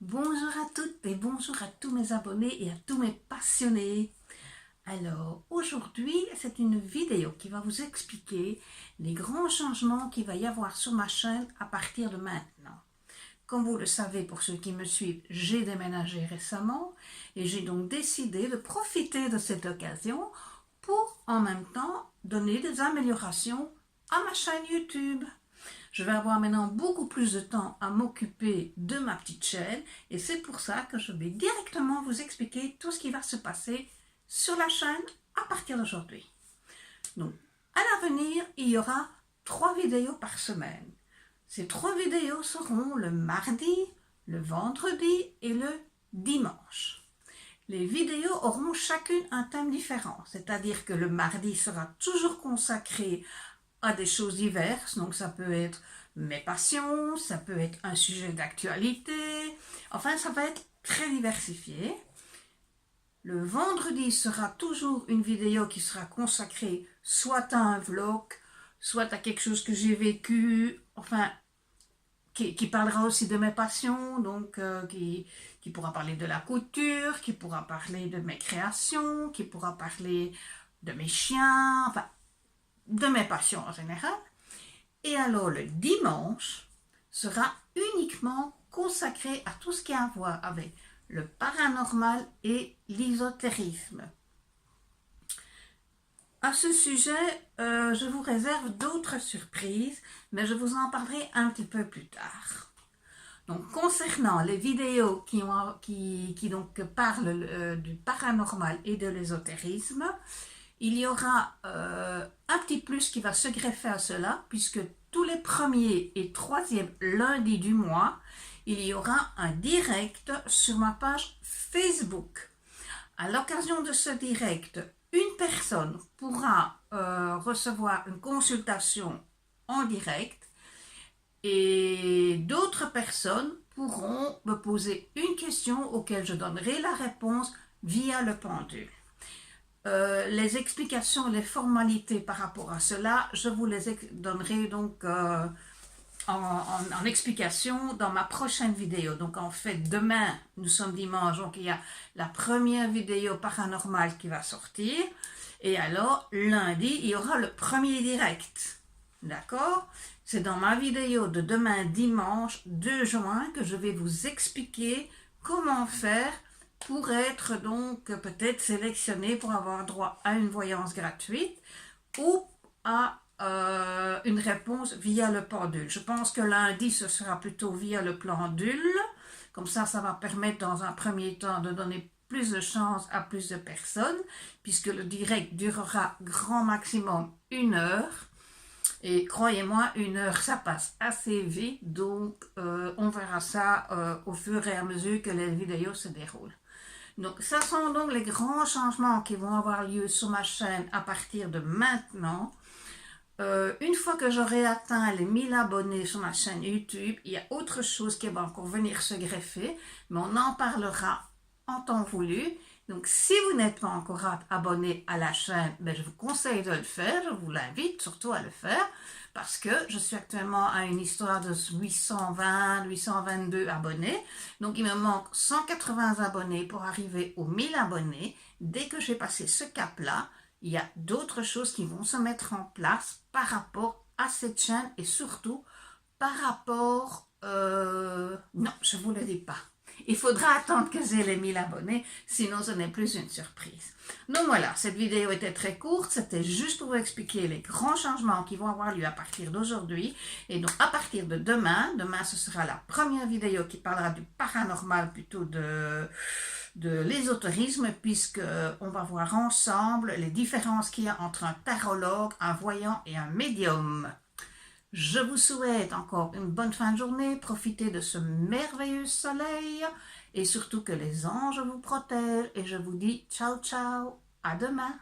Bonjour à toutes et bonjour à tous mes abonnés et à tous mes passionnés. Alors aujourd'hui c'est une vidéo qui va vous expliquer les grands changements qu'il va y avoir sur ma chaîne à partir de maintenant. Comme vous le savez, pour ceux qui me suivent, j'ai déménagé récemment et j'ai donc décidé de profiter de cette occasion pour en même temps donner des améliorations à ma chaîne YouTube. Je vais avoir maintenant beaucoup plus de temps à m'occuper de ma petite chaîne et c'est pour ça que je vais directement vous expliquer tout ce qui va se passer sur la chaîne à partir d'aujourd'hui. Donc, à l'avenir, il y aura 3 vidéos par semaine. Ces 3 vidéos seront le mardi, le vendredi et le dimanche. Les vidéos auront chacune un thème différent, c'est-à-dire que le mardi sera toujours consacré à des choses diverses, donc ça peut être mes passions, ça peut être un sujet d'actualité, enfin ça va être très diversifié. Le vendredi sera toujours une vidéo qui sera consacrée soit à un vlog, soit à quelque chose que j'ai vécu, enfin qui parlera aussi de mes passions, donc qui pourra parler de la couture, qui pourra parler de mes créations, qui pourra parler de mes chiens, enfin de mes passions en général. Et alors le dimanche sera uniquement consacré à tout ce qui a à voir avec le paranormal et l'ésotérisme. À ce sujet, je vous réserve d'autres surprises, mais je vous en parlerai un petit peu plus tard. Donc, concernant les vidéos qui donc parlent du paranormal et de l'ésotérisme, il y aura un petit plus qui va se greffer à cela, puisque tous les premiers et troisièmes lundis du mois, il y aura un direct sur ma page Facebook. À l'occasion de ce direct, une personne pourra recevoir une consultation en direct et d'autres personnes pourront me poser une question auquel je donnerai la réponse via le pendule. Les explications, les formalités par rapport à cela, je vous les donnerai donc en explication dans ma prochaine vidéo. Donc en fait, demain, nous sommes dimanche, donc il y a la première vidéo paranormale qui va sortir. Et alors, lundi, il y aura le premier direct. D'accord? C'est dans ma vidéo de demain, dimanche 2 juin, que je vais vous expliquer comment faire pour être donc peut-être sélectionné pour avoir droit à une voyance gratuite ou à une réponse via le pendule. Je pense que lundi, ce sera plutôt via le pendule. Comme ça va permettre dans un premier temps de donner plus de chance à plus de personnes, puisque le direct durera grand maximum 1 heure. Et croyez-moi, 1 heure, ça passe assez vite, donc on verra ça au fur et à mesure que les vidéos se déroulent. Donc, ce sont donc les grands changements qui vont avoir lieu sur ma chaîne à partir de maintenant. Une fois que j'aurai atteint les 1000 abonnés sur ma chaîne YouTube, il y a autre chose qui va encore venir se greffer, mais on en parlera en temps voulu. Donc, si vous n'êtes pas encore abonné à la chaîne, ben, je vous conseille de le faire, je vous l'invite surtout à le faire, parce que je suis actuellement à une histoire de 820, 822 abonnés. Donc, il me manque 180 abonnés pour arriver aux 1000 abonnés. Dès que j'ai passé ce cap-là, il y a d'autres choses qui vont se mettre en place par rapport à cette chaîne et surtout par rapport... non, je ne vous le dis pas. Il faudra attendre que j'ai les 1000 abonnés, sinon ce n'est plus une surprise. Donc voilà, cette vidéo était très courte, c'était juste pour vous expliquer les grands changements qui vont avoir lieu à partir d'aujourd'hui. Et donc à partir de demain ce sera la première vidéo qui parlera du paranormal plutôt de l'ésotérisme, puisqu'on va voir ensemble les différences qu'il y a entre un tarologue, un voyant et un médium. Je vous souhaite encore une bonne fin de journée, profitez de ce merveilleux soleil et surtout que les anges vous protègent et je vous dis ciao ciao, à demain.